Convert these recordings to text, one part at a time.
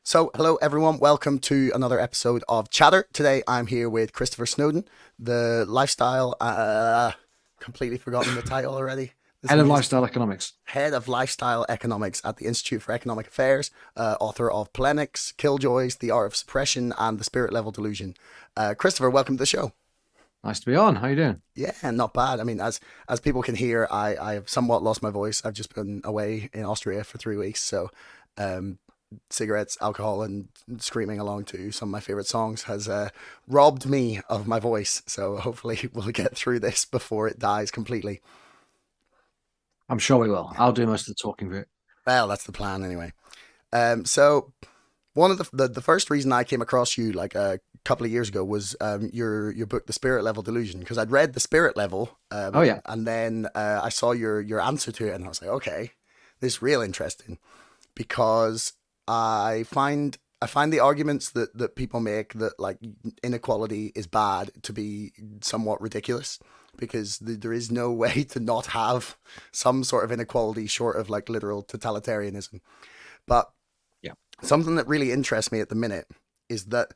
Hello everyone. Welcome to another episode of Chatter. Today, I'm here with Christopher Snowdon, the lifestyle. Completely forgotten the title already. This Head of music. lifestyle economics. Head of Lifestyle Economics at the Institute for Economic Affairs, author of Polemics, Killjoys, The Art of Suppression, and The Spirit Level Delusion. Christopher, welcome to the show. Nice to be on. How you doing? Yeah, not bad. I mean, as people can hear, I have somewhat lost my voice. I've just been away in Austria for 3 weeks, so um, cigarettes, alcohol, and screaming along to some of my favorite songs has robbed me of my voice. So hopefully we'll get through this before it dies completely. I'm sure we will. I'll do most of the talking bit. Well, that's the plan anyway. So one of the first reason I came across you like a couple of years ago was your book, The Spirit Level Delusion, because I'd read The Spirit Level, Oh yeah. and then I saw your answer to it, and I was like, okay, this is real interesting because I find the arguments that people make that like inequality is bad to be somewhat ridiculous because there is no way to not have some sort of inequality short of like literal totalitarianism. But Yeah. something that really interests me at the minute is that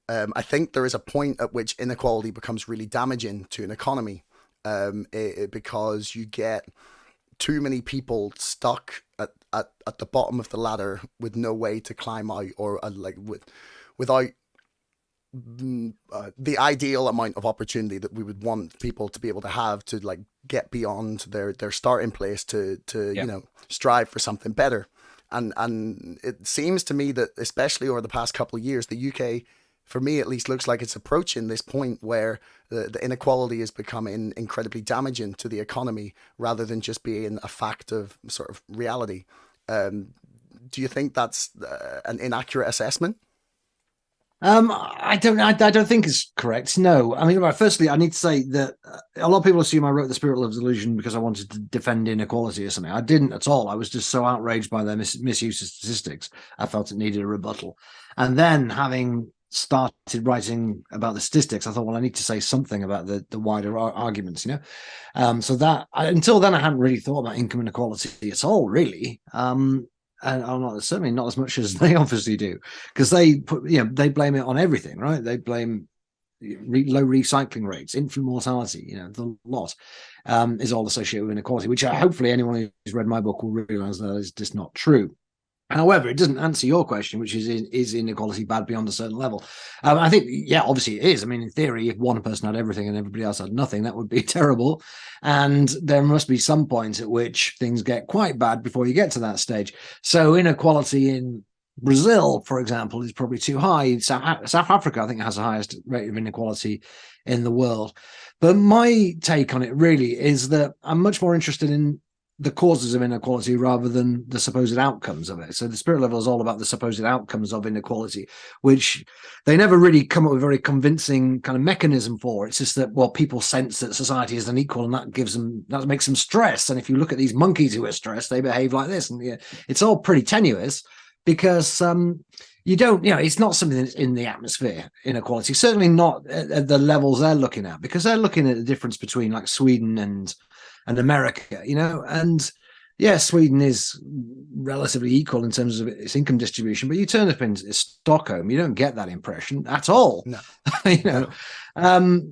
I think there is a point at which inequality becomes really damaging to an economy because you get too many people stuck at the bottom of the ladder with no way to climb out or without the ideal amount of opportunity that we would want people to be able to have to like get beyond their starting place to Yeah. strive for something better. And it seems to me that especially over the past couple of years, the UK, for me at least, looks like it's approaching this point where the inequality is becoming incredibly damaging to the economy rather than just being a fact of sort of reality. Um, do you think that's an inaccurate assessment? I don't think it's correct. No, I mean, right, firstly, I need to say that a lot of people assume I wrote The Spirit of Delusion because I wanted to defend inequality or something. I didn't at all. I was just so outraged by their misuse of statistics. I felt it needed a rebuttal. And then having started writing about the statistics, I thought, well, I need to say something about the wider arguments. Until then, I hadn't really thought about income inequality at all, really. And I'm not certainly not as much as they obviously do, because they blame it on everything, right? They blame low recycling rates, infant mortality, the lot is all associated with inequality, which hopefully anyone who's read my book will realize that is just not true. However, it doesn't answer your question, which is inequality bad beyond a certain level? I think, yeah, obviously it is. I mean, in theory, if one person had everything and everybody else had nothing, that would be terrible. And there must be some point at which things get quite bad before you get to that stage. So inequality in Brazil, for example, is probably too high. South Africa, I think, has the highest rate of inequality in the world. But my take on it really is that I'm much more interested in the causes of inequality rather than the supposed outcomes of it. So the Spirit Level is all about the supposed outcomes of inequality, which they never really come up with a very convincing kind of mechanism for. It's just that, well, people sense that society is unequal, and that makes them stressed. And if you look at these monkeys who are stressed, they behave like this. And yeah, it's all pretty tenuous because you don't, it's not something that's in the atmosphere, inequality, certainly not at the levels they're looking at, because they're looking at the difference between like Sweden and America, and yeah, Sweden is relatively equal in terms of its income distribution, but you turn up in Stockholm, you don't get that impression at all. No.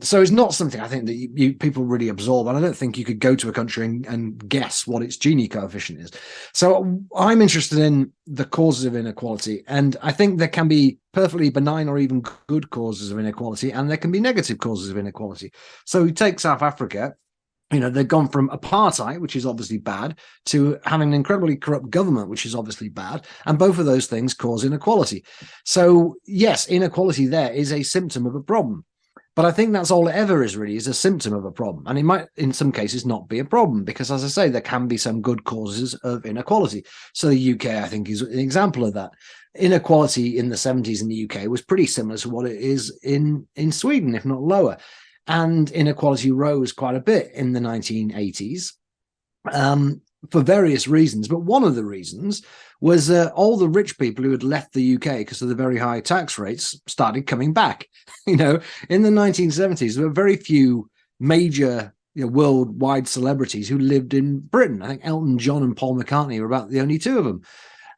So it's not something I think that people really absorb, and I don't think you could go to a country and guess what its Gini coefficient is. So I'm interested in the causes of inequality, and I think there can be perfectly benign or even good causes of inequality, and there can be negative causes of inequality. So we take South Africa. They've gone from apartheid, which is obviously bad, to having an incredibly corrupt government, which is obviously bad. And both of those things cause inequality. So, yes, inequality there is a symptom of a problem. But I think that's all it ever is, really, is a symptom of a problem. And it might, in some cases, not be a problem because, as I say, there can be some good causes of inequality. So the UK, I think, is an example of that. Inequality in the 70s in the UK was pretty similar to what it is in Sweden, if not lower. And inequality rose quite a bit in the 1980s for various reasons. But one of the reasons was all the rich people who had left the UK because of the very high tax rates started coming back. In the 1970s, there were very few major worldwide celebrities who lived in Britain. I think Elton John and Paul McCartney were about the only two of them.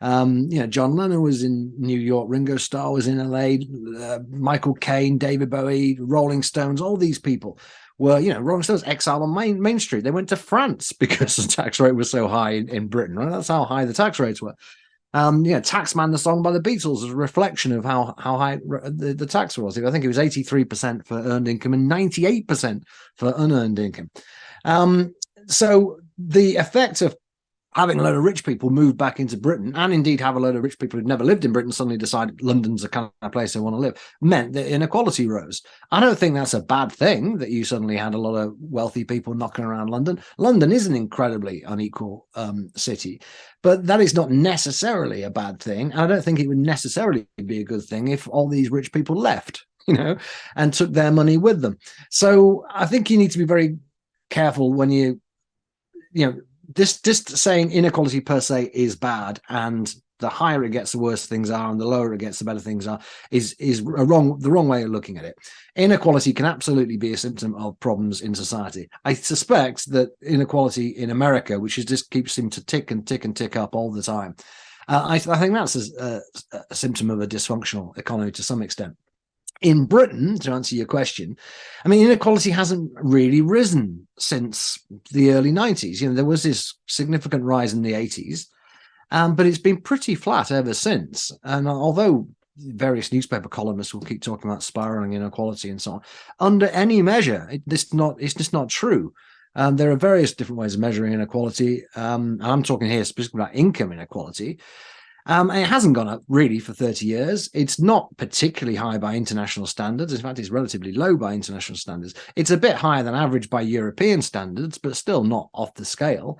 John Lennon was in New York, Ringo Starr was in LA, Michael Caine, David Bowie, Rolling Stones, all these people were, Rolling Stones exiled on Main Street. They went to France because the tax rate was so high in Britain, right? That's how high the tax rates were. Taxman, the song by the Beatles, is a reflection of how high the tax was. I think it was 83% for earned income and 98% for unearned income. So the effect of having a load of rich people move back into Britain, and indeed have a load of rich people who'd never lived in Britain suddenly decide London's the kind of place they want to live, meant that inequality rose. I don't think that's a bad thing that you suddenly had a lot of wealthy people knocking around London. London is an incredibly unequal city, but that is not necessarily a bad thing. And I don't think it would necessarily be a good thing if all these rich people left, and took their money with them. So I think you need to be very careful when just saying inequality per se is bad, and the higher it gets, the worse things are, and the lower it gets, the better things are, is the wrong way of looking at it. Inequality can absolutely be a symptom of problems in society. I suspect that inequality in America, which just keeps seeming to tick and tick and tick up all the time, I think that's a symptom of a dysfunctional economy to some extent. In Britain, to answer your question, I mean, inequality hasn't really risen since the early 90s. There was this significant rise in the 80s, but it's been pretty flat ever since. And although various newspaper columnists will keep talking about spiraling inequality and so on, under any measure, it's just not true. There are various different ways of measuring inequality. And I'm talking here specifically about income inequality. It hasn't gone up really for 30 years. It's not particularly high by international standards. In fact, it's relatively low by international standards. It's a bit higher than average by European standards, but still not off the scale.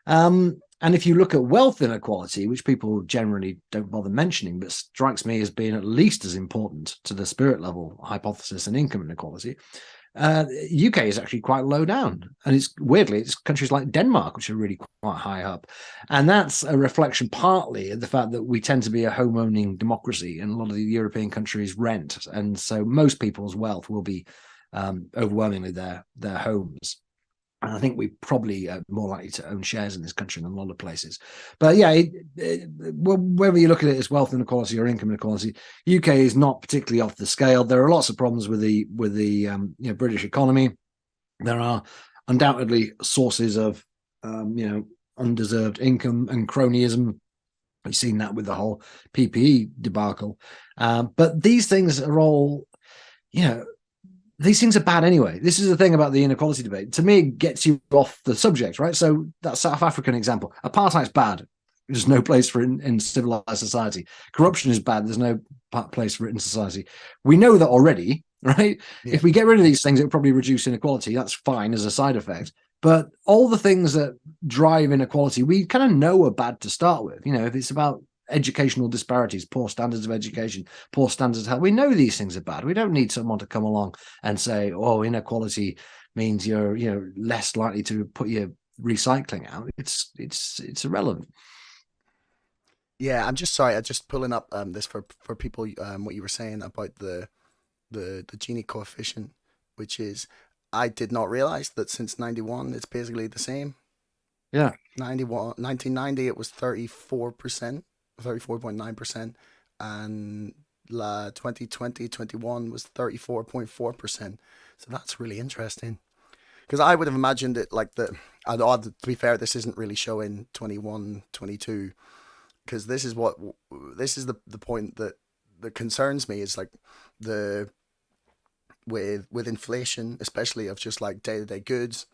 And if you look at wealth inequality, which people generally don't bother mentioning, but strikes me as being at least as important to the spirit level hypothesis and income inequality, UK is actually quite low down, and it's countries like Denmark which are really quite high up, and that's a reflection partly of the fact that we tend to be a home-owning democracy, and a lot of the European countries rent, and so most people's wealth will be overwhelmingly their homes. And I think we probably are more likely to own shares in this country than a lot of places. But yeah, whether you look at it as wealth inequality or income inequality, UK is not particularly off the scale. There are lots of problems with the British economy. There are undoubtedly sources of undeserved income and cronyism. We've seen that with the whole PPE debacle. But these things are all, these things are bad anyway. This is the thing about the inequality debate. To me, it gets you off the subject, right? So that South African example, apartheid's bad. There's no place for it in civilized society. Corruption is bad. There's no place for it in society. We know that already, right? Yeah. If we get rid of these things, it will probably reduce inequality. That's fine as a side effect. But all the things that drive inequality, we kind of know are bad to start with. If it's about educational disparities, poor standards of education, poor standards of health, we know these things are bad. We don't need someone to come along and say, oh, inequality means you're less likely to put your recycling out. It's irrelevant. Yeah, I'm just sorry. I'm just pulling up this for people. What you were saying about the Gini coefficient, which is, I did not realize that since 91 it's basically the same. Yeah, 1990 it was 34%. 34.9%, and 2020-21 was 34.4%. So that's really interesting, because I would have imagined it like that. To be fair, this isn't really showing 21-22, because this is the point that concerns me, is like with inflation, especially of just like day-to-day goods,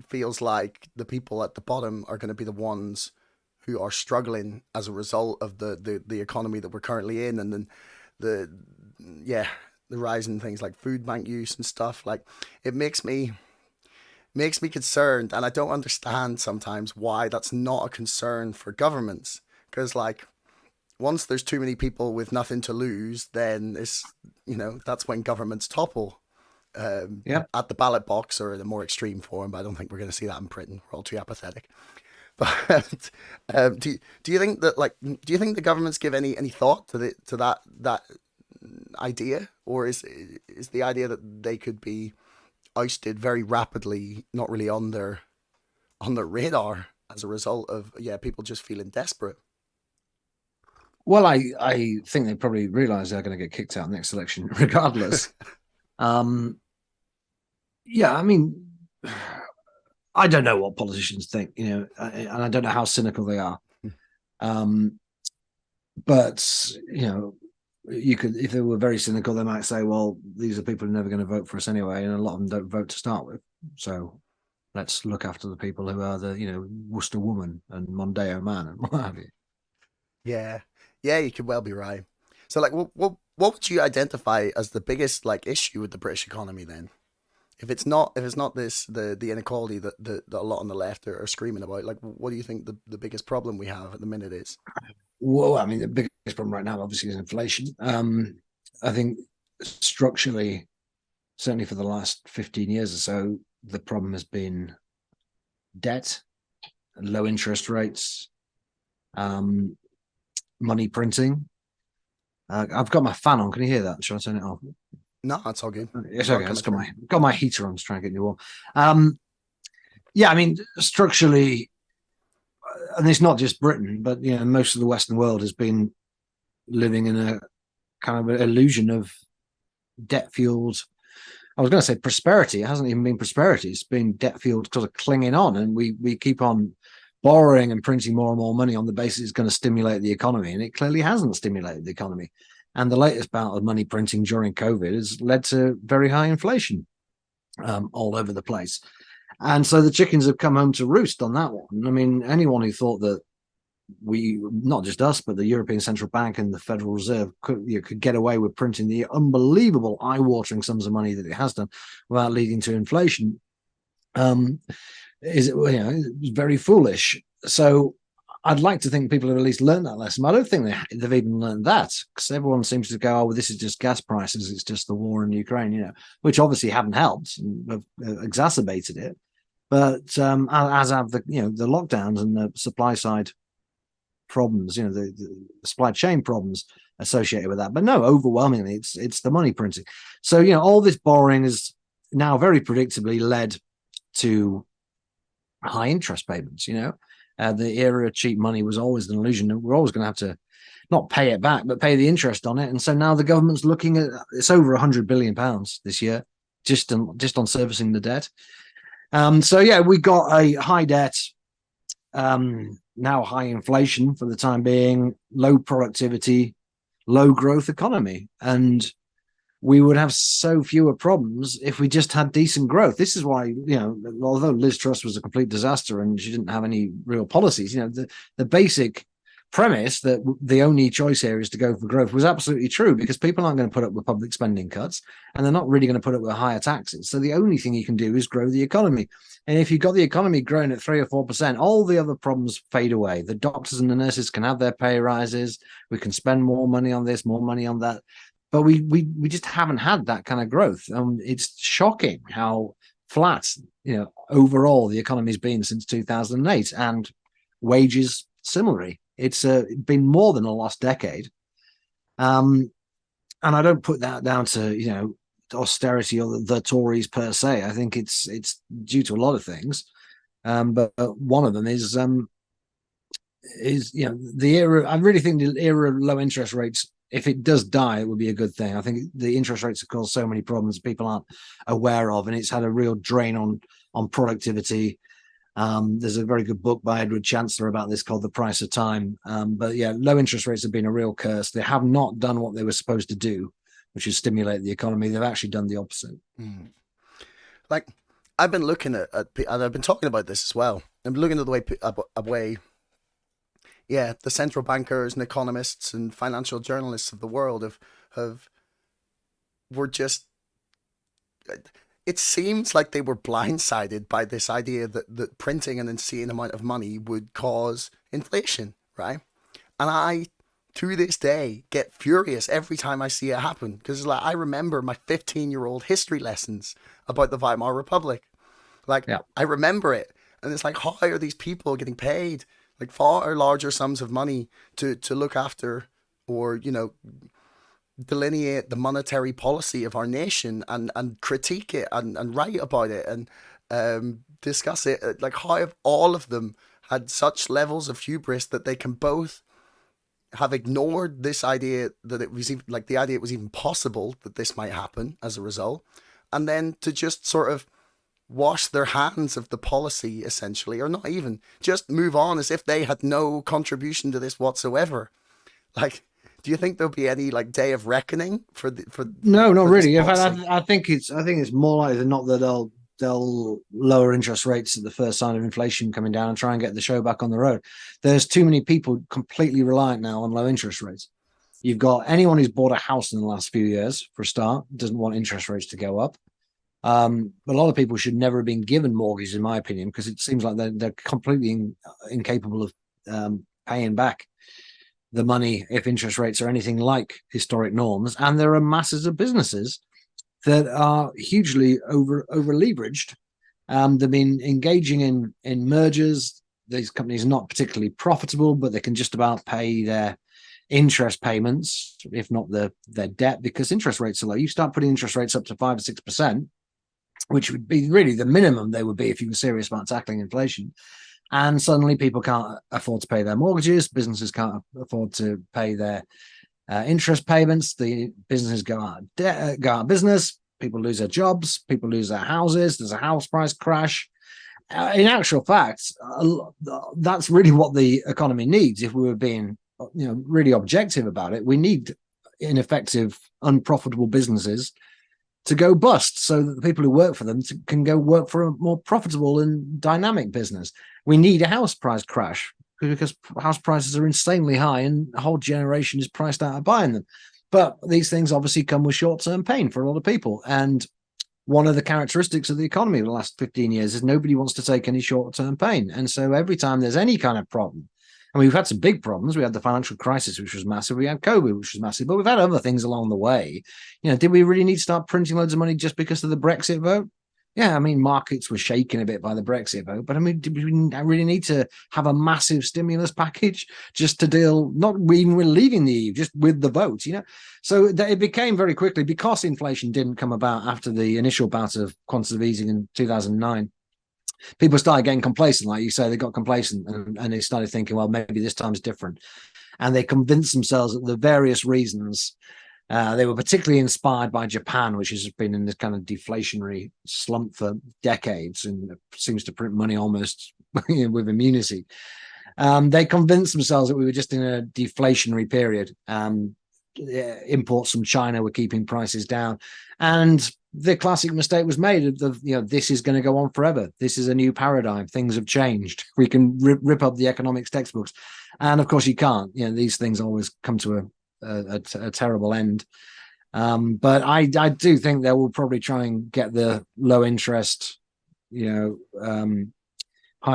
feels like the people at the bottom are going to be the ones who are struggling as a result of the economy that we're currently in, and then the rise in things like food bank use and stuff. Like, it makes me concerned, and I don't understand sometimes why that's not a concern for governments, because like, once there's too many people with nothing to lose, then it's that's when governments topple. At the ballot box, or in a more extreme form, but I don't think we're going to see that in Britain. We're all too apathetic. But do you think that the governments give any thought to that idea, or is the idea that they could be ousted very rapidly not really on their radar? as a result of people just feeling desperate. Well, I think they probably realise they're going to get kicked out next election, regardless. Yeah, I mean, I don't know what politicians think, and I don't know how cynical they are. But you could, if they were very cynical, they might say, well, these are people who are never going to vote for us anyway, and a lot of them don't vote to start with. So let's look after the people who are the Worcester woman and Mondeo man and what have you. Yeah, yeah, you could well be right. So, like, what would you identify as the biggest like issue with the British economy then? If it's not this the inequality that a lot on the left are screaming about, like, what do you think the biggest problem we have at the minute is? Well, I mean, the biggest problem right now, obviously, is inflation. I think structurally, certainly for the last 15 years or so, the problem has been debt, low interest rates, money printing. I've got my fan on. Can you hear that? Shall I turn it off? No, it's all good. It's You got okay. it It's coming through. got my heater on to try and get you warm. Yeah, I mean, structurally, and it's not just Britain, but most of the Western world has been living in a kind of an illusion of debt fueled. I was going to say prosperity. It hasn't even been prosperity. It's been debt fueled because of clinging on, and we keep on borrowing and printing more and more money on the basis it's going to stimulate the economy, and it clearly hasn't stimulated the economy. And the latest bout of money printing during COVID has led to very high inflation all over the place. And so the chickens have come home to roost on that one. I mean, anyone who thought that not just us, but the European Central Bank and the Federal Reserve could get away with printing the unbelievable eye-watering sums of money that it has done without leading to inflation, is very foolish. So I'd like to think people have at least learned that lesson. But I don't think they've even learned that, because everyone seems to go, oh, well, this is just gas prices. It's just the war in Ukraine, which obviously haven't helped and have exacerbated it. But as have the lockdowns and the supply side problems, the supply chain problems associated with that. But no, overwhelmingly, it's the money printing. So all this borrowing is now very predictably led to high interest payments. The era of cheap money was always an illusion that we're always going to have to not pay it back, but pay the interest on it. And so now the government's looking at it's over £100 billion this year just on servicing the debt. So yeah, we got a high debt, now high inflation for the time being, low productivity, low growth economy, and we would have so fewer problems if we just had decent growth. This is why, although Liz Truss was a complete disaster and she didn't have any real policies, the basic premise that the only choice here is to go for growth was absolutely true, because people aren't going to put up with public spending cuts and they're not really going to put up with higher taxes. So the only thing you can do is grow the economy. And if you've got the economy growing at 3 or 4%, all the other problems fade away. The doctors and the nurses can have their pay rises. We can spend more money on this, more money on that. But we just haven't had that kind of growth. It's shocking how flat, overall the economy's been since 2008, and wages similarly. It's been more than a lost decade. And I don't put that down to, austerity or the Tories per se. I think it's due to a lot of things. But one of them is the era. I really think the era of low interest rates, if it does die, it would be a good thing. I think the interest rates have caused so many problems people aren't aware of, and it's had a real drain on productivity. There's a very good book by Edward Chancellor about this called The Price of Time. But yeah, low interest rates have been a real curse. They have not done what they were supposed to do, which is stimulate the economy. They've actually done the opposite. Like, I've been looking at and I've been talking about this as well. I'm looking at the way the central bankers and economists and financial journalists of the world were just. It seems like they were blindsided by this idea that printing an insane amount of money would cause inflation, right? And I, to this day, get furious every time I see it happen, because like I remember my 15-year-old history lessons about the Weimar Republic. Like, Yeah. I remember it, and it's like, how are these people getting paid like far larger sums of money to look after or delineate the monetary policy of our nation and critique it and write about it and discuss it? Like, how have all of them had such levels of hubris that they can both have ignored this idea that it was even, like the idea it was even possible that this might happen as a result, and then to just sort of wash their hands of the policy essentially, or not even, just move on as if they had no contribution to this whatsoever. Like, do you think there'll be any like day of reckoning for No, not for this really. In fact, policy? I think it's more likely than not that they'll lower interest rates at the first sign of inflation coming down and try and get the show back on the road. There's too many people completely reliant now on low interest rates. You've got anyone who's bought a house in the last few years, for a start, doesn't want interest rates to go up. A lot of people should never have been given mortgages, in my opinion, because it seems like they're completely incapable of paying back the money if interest rates are anything like historic norms. And there are masses of businesses that are hugely over leveraged. They've been engaging in mergers. These companies are not particularly profitable, but they can just about pay their interest payments, if not their debt, because interest rates are low. You start putting interest rates up to 5 or 6%, which would be really the minimum they would be if you were serious about tackling inflation. And suddenly people can't afford to pay their mortgages. Businesses can't afford to pay their interest payments. The businesses go out of business. People lose their jobs. People lose their houses. There's a house price crash. In actual fact, that's really what the economy needs. If we were being, really objective about it, we need ineffective, unprofitable businesses to go bust so that the people who work for them can go work for a more profitable and dynamic business. We need a house price crash because house prices are insanely high and a whole generation is priced out of buying them. But these things obviously come with short-term pain for a lot of people. And one of the characteristics of the economy in the last 15 years is nobody wants to take any short-term pain. And so every time there's any kind of problem, and we've had some big problems. We had the financial crisis, which was massive. We had COVID, which was massive. But we've had other things along the way. Did we really need to start printing loads of money just because of the Brexit vote? Yeah, I mean, markets were shaken a bit by the Brexit vote. But I mean, did we really need to have a massive stimulus package just to deal, not even with leaving the EU, just with the vote, So it became very quickly, because inflation didn't come about after the initial bout of quantitative easing in 2009. People started getting complacent, like you say. They got complacent and they started thinking, well, maybe this time's different. And they convinced themselves that the various reasons. They were particularly inspired by Japan, which has been in this kind of deflationary slump for decades and seems to print money almost with immunity. They convinced themselves that we were just in a deflationary period. Imports from China were keeping prices down. And the classic mistake was made of this is going to go on forever. This is a new paradigm. Things have changed. We can rip up the economics textbooks. And of course you can't. These things always come to a terrible end. But I do think they will probably try and get the low interest, high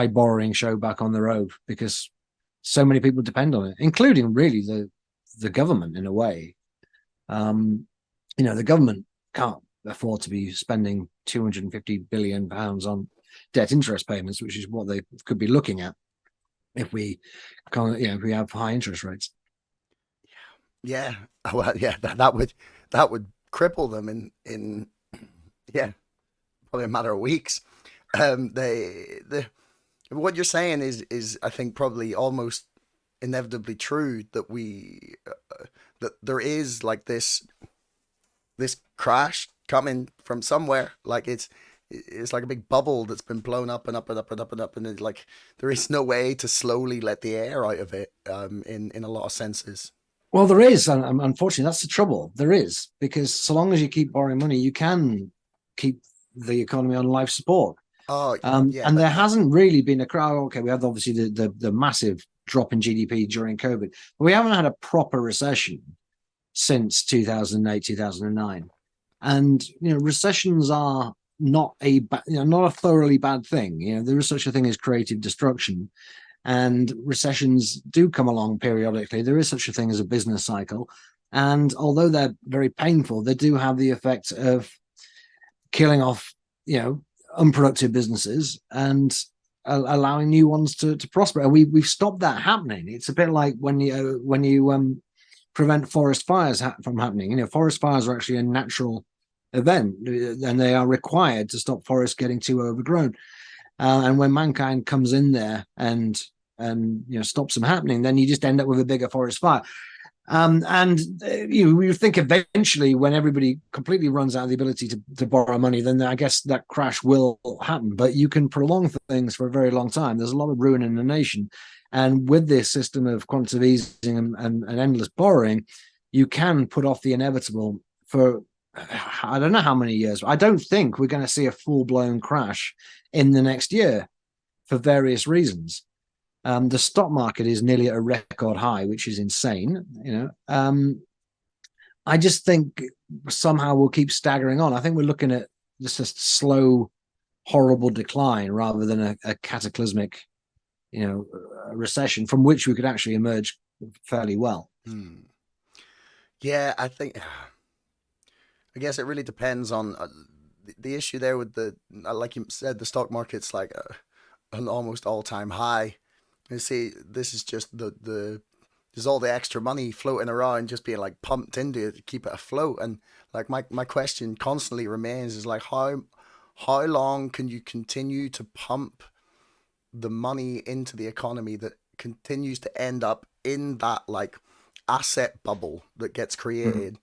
borrowing show back on the road, because so many people depend on it, including really the government in a way. The government can't afford to be spending £250 billion on debt interest payments, which is what they could be looking at if we if we have high interest rates. Yeah, well, yeah, that would cripple them in probably a matter of weeks. What you're saying is I think probably almost inevitably true, that that there is like this crash coming from somewhere. Like it's like a big bubble that's been blown up and up and up and up and up, and it's like there is no way to slowly let the air out of it. In a lot of senses. Well, there is, and unfortunately, that's the trouble. There is, because so long as you keep borrowing money, you can keep the economy on life support. Oh, yeah, and there hasn't really been a crowd. Okay, we have obviously the massive drop in GDP during COVID, but we haven't had a proper recession since 2008, 2009. And recessions are not not a thoroughly bad thing. There is such a thing as creative destruction. And recessions do come along periodically. There is such a thing as a business cycle. And although they're very painful, they do have the effect of killing off, unproductive businesses and allowing new ones to prosper. And we've stopped that happening. It's a bit like when you prevent forest fires from happening. Forest fires are actually a natural event, and they are required to stop forests getting too overgrown. And when mankind comes in there and stops them happening, then you just end up with a bigger forest fire. You think eventually, when everybody completely runs out of the ability to borrow money, then I guess that crash will happen. But you can prolong things for a very long time. There's a lot of ruin in the nation, and with this system of quantitative easing and endless borrowing, you can put off the inevitable for I don't know how many years. I don't think we're going to see a full-blown crash in the next year for various reasons. The stock market is nearly at a record high, which is insane. I just think somehow we'll keep staggering on. I think we're looking at just a slow, horrible decline rather than a cataclysmic, recession from which we could actually emerge fairly well. Yeah, I guess it really depends on the issue there with like you said, the stock market's like an almost all-time high. You see, this is just there's all the extra money floating around, just being like pumped into it to keep it afloat. And like my question constantly remains is like how long can you continue to pump the money into the economy that continues to end up in that like asset bubble that gets created,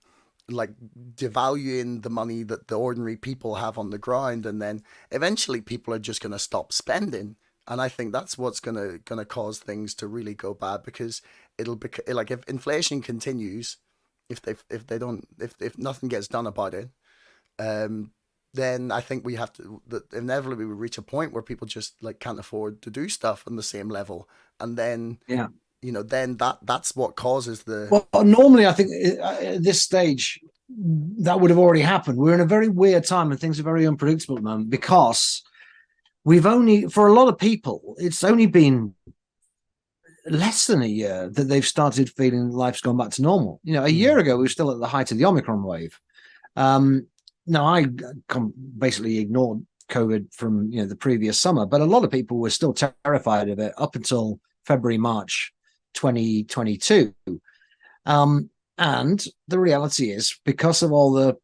like devaluing the money that the ordinary people have on the ground, and then eventually people are just going to stop spending. And I think that's what's gonna cause things to really go bad, because it'll be like if inflation continues, if nothing gets done about it, then I think we have to that inevitably we reach a point where people just like can't afford to do stuff on the same level, and then then that's what causes the. Well, normally I think at this stage that would have already happened. We're in a very weird time and things are very unpredictable at the moment, because we've only, for a lot of people, it's only been less than a year that they've started feeling life's gone back to normal. A year ago, we were still at the height of the Omicron wave. Now, I basically ignored COVID from the previous summer, but a lot of people were still terrified of it up until February, March 2022. And the reality is, because of all the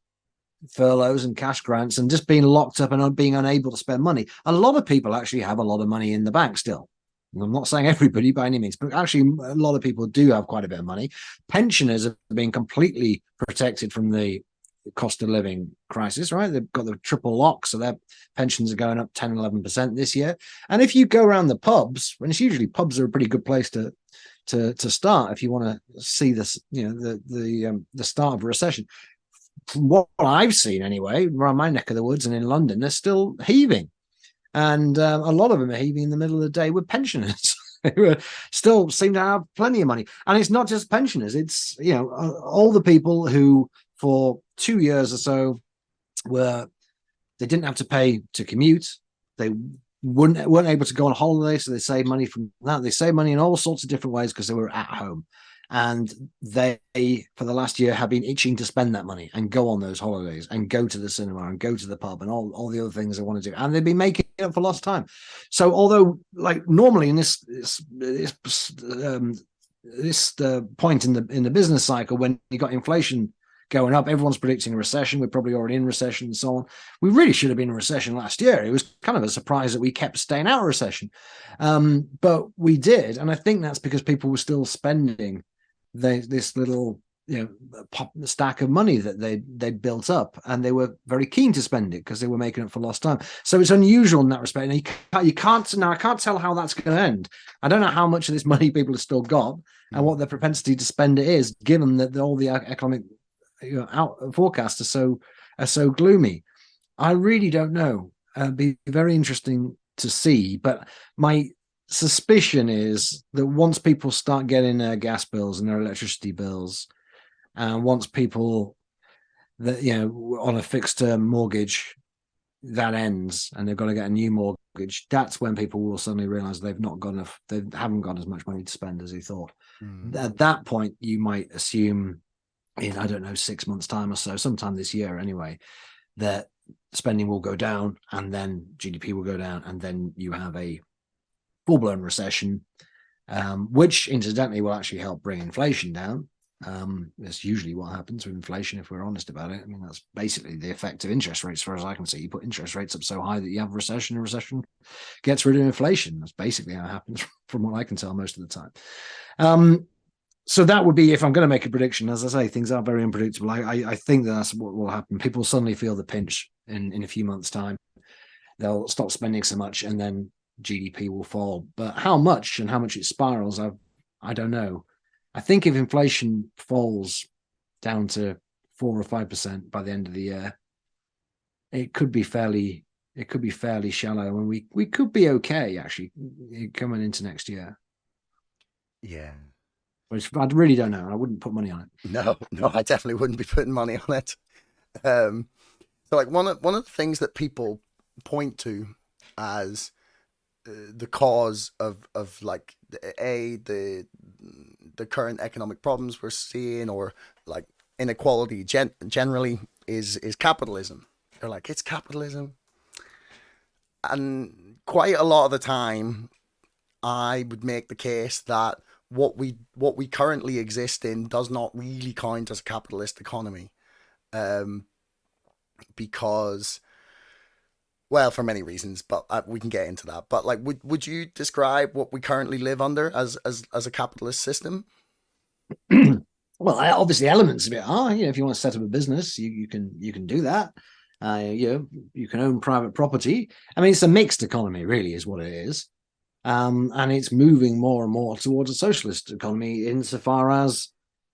furloughs and cash grants and just being locked up and being unable to spend money, a lot of people actually have a lot of money in the bank still. And I'm not saying everybody by any means, but actually a lot of people do have quite a bit of money. Pensioners have been completely protected from the cost of living crisis, right? They've got the triple lock, so their pensions are going up 10, 11% this year. And if you go around the pubs, and it's usually pubs are a pretty good place to start if you want to see this, the start of a recession. From what I've seen anyway, around my neck of the woods and in London, they're still heaving. And a lot of them are heaving in the middle of the day with pensioners who still seem to have plenty of money. And it's not just pensioners. It's, all the people who for 2 years or so they didn't have to pay to commute. They weren't able to go on holiday, so they saved money from that. They saved money in all sorts of different ways because they were at home. And they, for the last year, have been itching to spend that money and go on those holidays and go to the cinema and go to the pub and all the other things they want to do. And they've been making it up for lost time. So although, like normally in this point in the business cycle, when you got inflation going up, everyone's predicting a recession. We're probably already in recession and so on. We really should have been in a recession last year. It was kind of a surprise that we kept staying out of recession, but we did, and I think that's because people were still spending this little stack of money that they'd built up, and they were very keen to spend it because they were making it for lost time. So it's unusual in that respect. And I can't tell how that's going to end. I don't know how much of this money people have still got and what their propensity to spend it is, given that all the economic forecasts are so gloomy. I really don't know. It'd be very interesting to see, but my suspicion is that once people start getting their gas bills and their electricity bills, and once people that on a fixed term mortgage that ends and they've got to get a new mortgage, that's when people will suddenly realize they haven't got as much money to spend as they thought. At that point, you might assume in, I don't know, 6 months' time or so, sometime this year anyway, that spending will go down and then GDP will go down, and then you have a full-blown recession, which incidentally will actually help bring inflation down. That's usually what happens with inflation, if we're honest about it. I mean, that's basically the effect of interest rates, as far as I can see. You put interest rates up so high that you have a recession, and recession gets rid of inflation. That's basically how it happens, from what I can tell most of the time. So that would be, if I'm going to make a prediction, as I say, things are very unpredictable. I think that's what will happen. People suddenly feel the pinch in a few months' time. They'll stop spending so much, and then GDP will fall. But how much and how much it spirals, I don't know. I think if inflation falls down to 4 or 5% by the end of the year, it could be fairly shallow, and we could be okay actually coming into next year. Yeah. Which I really don't know. I wouldn't put money on it. No, no, I definitely wouldn't be putting money on it. So like one of the things that people point to as the cause of like the current economic problems we're seeing, or like inequality generally, is capitalism. They're like, it's capitalism, and quite a lot of the time, I would make the case that what we currently exist in does not really count as a capitalist economy, um, because, well, for many reasons, but we can get into that. But like, would you describe what we currently live under as a capitalist system? Well, obviously, elements of it are. If you want to set up a business, you can do that. You can own private property. I mean, it's a mixed economy, really, is what it is. And it's moving more and more towards a socialist economy, insofar as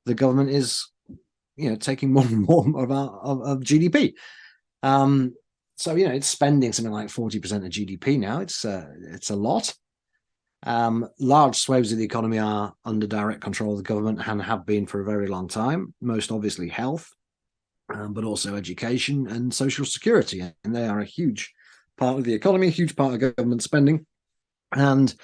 the government is, taking more and more of GDP. So it's spending something like 40% of GDP now. It's a lot. Large swathes of the economy are under direct control of the government, and have been for a very long time. Most obviously health, but also education and social security, and they are a huge part of the economy, a huge part of government spending. And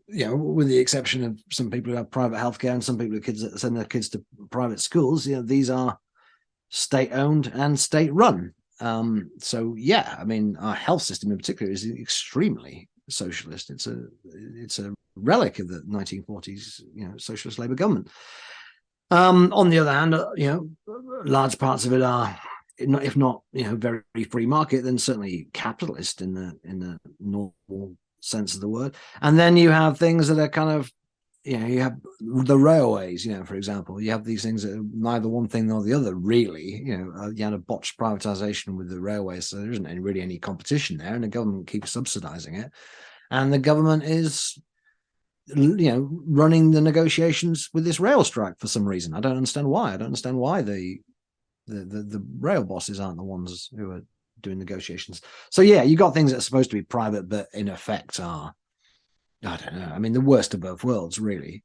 with the exception of some people who have private healthcare and some people who send their kids to private schools, these are state-owned and state-run. So yeah, I mean, our health system in particular is extremely socialist. It's a relic of the 1940s, socialist Labour government. On the other hand, large parts of it are, if not very free market, then certainly capitalist in the normal sense of the word. And then you have things that are kind of, you have the railways, for example. You have these things that are neither one thing nor the other, really. You had a botched privatization with the railways, so there isn't really any competition there, and the government keeps subsidizing it. And the government is, running the negotiations with this rail strike for some reason. I don't understand why. I don't understand why the rail bosses aren't the ones who are doing negotiations. So yeah, you got things that are supposed to be private, but in effect are, I don't know. I mean, the worst of both worlds, really.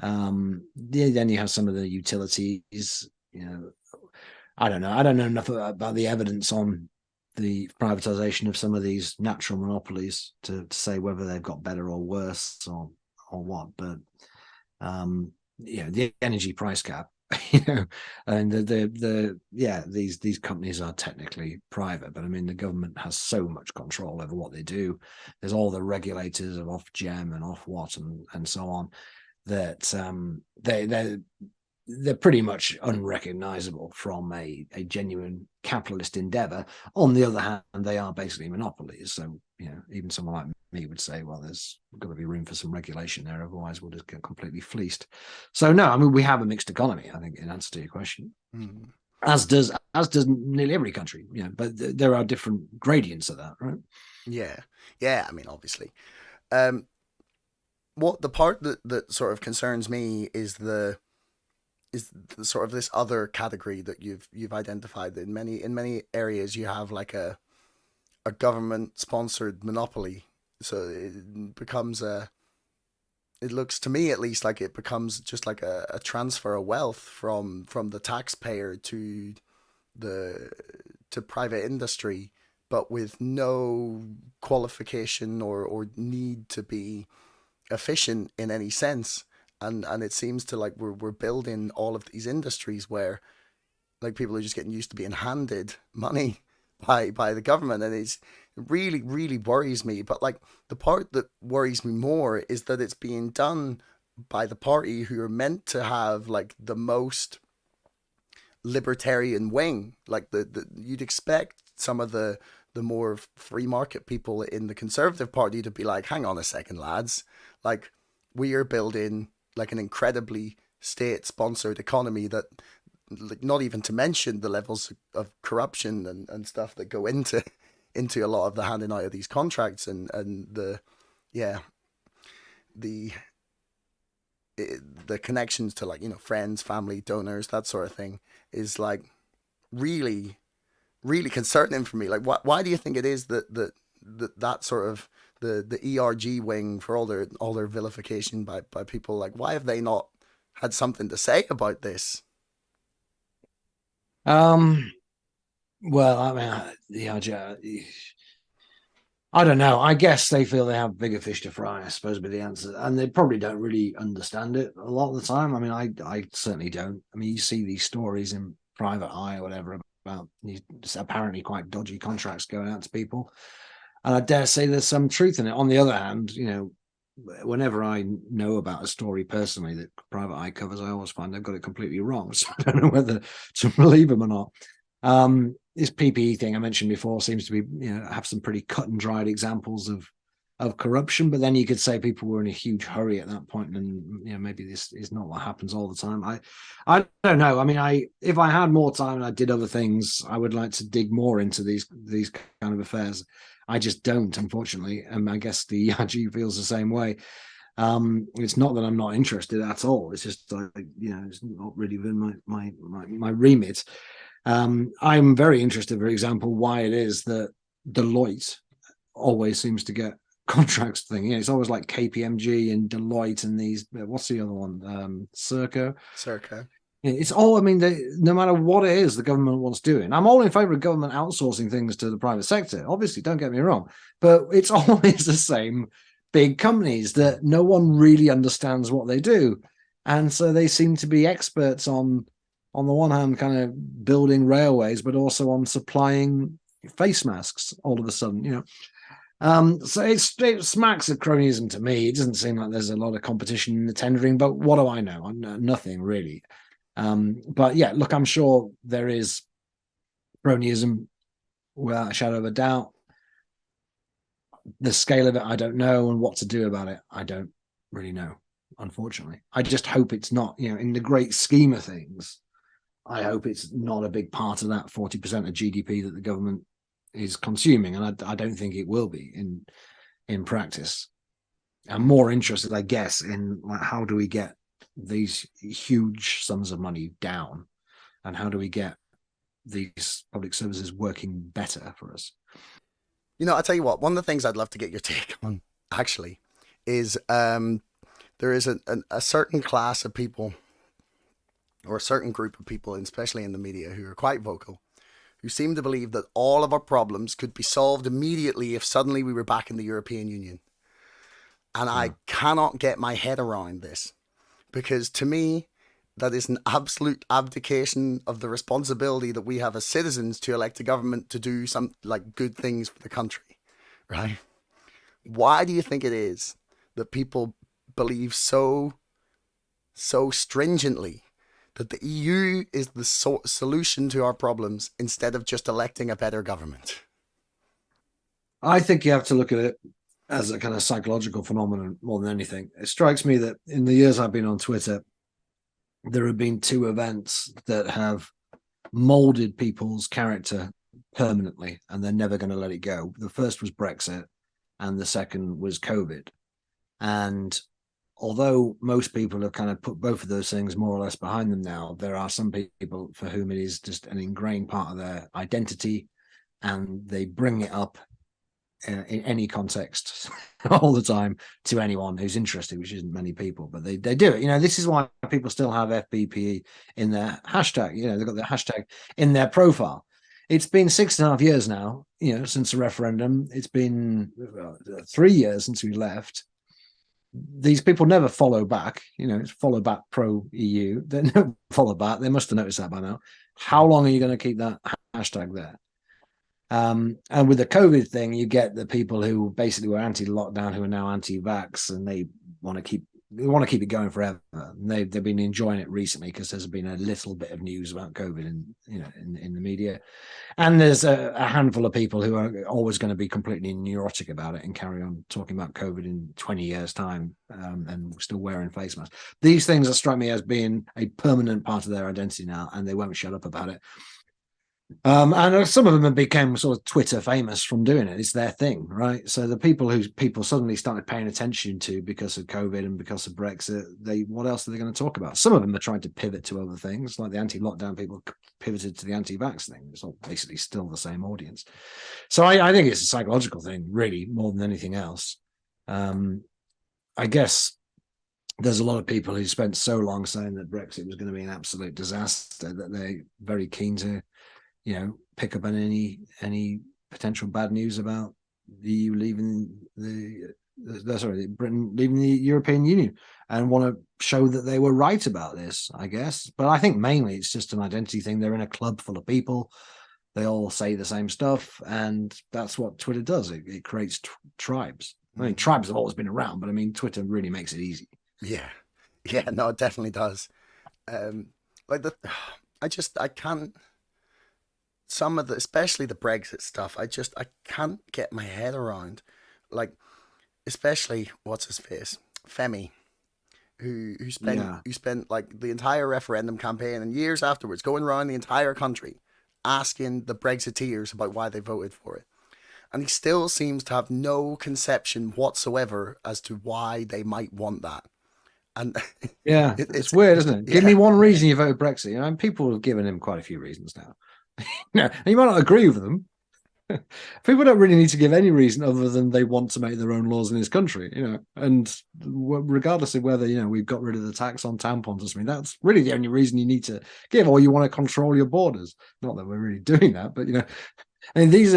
Then you have some of the utilities. I don't know. I don't know enough about the evidence on the privatization of some of these natural monopolies to say whether they've got better or worse or what. But the energy price cap, and these companies are technically private, but I mean, the government has so much control over what they do. There's all the regulators of Ofgem and Ofwat and so on, that they're pretty much unrecognizable from a genuine capitalist endeavor. On the other hand, they are basically monopolies. So, even someone like me would say, well, there's got to be room for some regulation there, otherwise we'll just get completely fleeced. So no, I mean, we have a mixed economy, I think, in answer to your question. Mm. As does nearly every country, but there are different gradients of that, right? Yeah. I mean, obviously. What the part that sort of concerns me is the sort of this other category that you've identified. That in many areas you have like a government sponsored monopoly, so it becomes it looks to me, at least, like it becomes just like a transfer of wealth from the taxpayer to the private industry, but with no qualification or need to be efficient in any sense. And it seems to like we're building all of these industries where like people are just getting used to being handed money by the government, and it really worries me. But like the part that worries me more is that it's being done by the party who are meant to have like the most libertarian wing. Like the you'd expect some of the more free market people in the Conservative Party to be like, hang on a second, lads, like we are building like an incredibly state sponsored economy that, like, not even to mention the levels of corruption and stuff that go into a lot of the handing out of these contracts and the yeah the the connections to, like, friends, family, donors, that sort of thing is like really really concerning for me. Like, why do you think it is that sort of the ERG wing, for all their vilification by people, like, why have they not had something to say about this? Um, well, I mean, yeah, I don't know. I guess they feel they have bigger fish to fry, I suppose, be the answer. And they probably don't really understand it a lot of the time. I mean, I certainly don't. I mean, you see these stories in Private Eye or whatever about these apparently quite dodgy contracts going out to people. And I dare say there's some truth in it. On the other hand, whenever I know about a story personally that Private Eye covers, I always find they've got it completely wrong. So I don't know whether to believe them or not. This PPE thing I mentioned before seems to be, have some pretty cut and dried examples of corruption. But then you could say people were in a huge hurry at that point, and maybe this is not what happens all the time. I don't know. I mean, if I had more time and I did other things, I would like to dig more into these kind of affairs. I just don't, unfortunately, and I guess the ERG feels the same way. It's not that I'm not interested at all. It's just like, it's not really been my remit. I'm very interested, for example, why it is that Deloitte always seems to get contracts thing. It's always like KPMG and Deloitte and these. What's the other one? Circa. Circa. It's all. I mean, no matter what it is the government wants doing, I'm all in favor of government outsourcing things to the private sector. Obviously, don't get me wrong, but it's always the same big companies that no one really understands what they do, and so they seem to be experts on the one hand, kind of building railways, but also on supplying face masks all of a sudden, So it smacks of cronyism to me. It doesn't seem like there's a lot of competition in the tendering, but what do I know? Nothing really. But yeah, look, I'm sure there is cronyism without a shadow of a doubt. The scale of it, I don't know, and what to do about it, I don't really know, unfortunately. I just hope it's not, in the great scheme of things, I hope it's not a big part of that 40% of GDP that the government is consuming, and I don't think it will be in practice. I'm more interested, I guess, in like, how do we get these huge sums of money down, and how do we get these public services working better for us? I'll tell you what, one of the things I'd love to get your take on, actually, is there is a certain class of people, or a certain group of people, especially in the media, who are quite vocal, who seem to believe that all of our problems could be solved immediately if suddenly we were back in the European Union. And I cannot get my head around this, because to me, that is an absolute abdication of the responsibility that we have as citizens to elect a government to do some like good things for the country, right? Why do you think it is that people believe so stringently that the EU is the solution to our problems instead of just electing a better government? I think you have to look at it as a kind of psychological phenomenon more than anything. It strikes me that in the years I've been on Twitter, there have been two events that have molded people's character permanently, and they're never going to let it go. The first was Brexit, and the second was COVID. And although most people have kind of put both of those things more or less behind them now, there are some people for whom it is just an ingrained part of their identity, and they bring it up in any context all the time to anyone who's interested, which isn't many people, but they do it. This is why people still have FBPE in their hashtag. They've got their hashtag in their profile. It's been 6.5 years now, since the referendum. It's been 3 years since we left. These people never follow back, follow back pro EU. They never follow back. They must have noticed that by now. How long are you going to keep that hashtag there? And with the COVID thing, you get the people who basically were anti-lockdown who are now anti-vax, and they want to keep they want to keep it going forever. And they've been enjoying it recently because there's been a little bit of news about COVID in the media. And there's a handful of people who are always going to be completely neurotic about it and carry on talking about COVID in 20 years' time, and still wearing face masks. These things that strike me as being a permanent part of their identity now, and they won't shut up about it. And some of them have become sort of Twitter famous from doing it. It's their thing, right? So the people who people suddenly started paying attention to because of COVID and because of Brexit, what else are they going to talk about? Some of them are trying to pivot to other things, like the anti-lockdown people pivoted to the anti-vax thing. It's all basically still the same audience. So I think it's a psychological thing, really, more than anything else. I guess there's a lot of people who spent so long saying that Brexit was going to be an absolute disaster that they're very keen to, pick up on any potential bad news about the EU leaving Britain leaving the European Union, and want to show that they were right about this, I guess. But I think mainly it's just an identity thing. They're in a club full of people. They all say the same stuff, and that's what Twitter does. It creates tribes. I mean, tribes have always been around, but I mean, Twitter really makes it easy. Yeah, no, it definitely does. I can't. Some of the, especially the Brexit stuff, I can't get my head around. Like, especially what's his face, Femi, who spent like the entire referendum campaign and years afterwards going around the entire country asking the Brexiteers about why they voted for it, and he still seems to have no conception whatsoever as to why they might want that. And yeah, it's weird, isn't it? Give me one reason you voted Brexit. And people have given him quite a few reasons now. And you might not agree with them. People don't really need to give any reason other than they want to make their own laws in this country, and regardless of whether, we've got rid of the tax on tampons or something, that's really the only reason you need to give, or you want to control your borders. Not that we're really doing that, but, I mean, these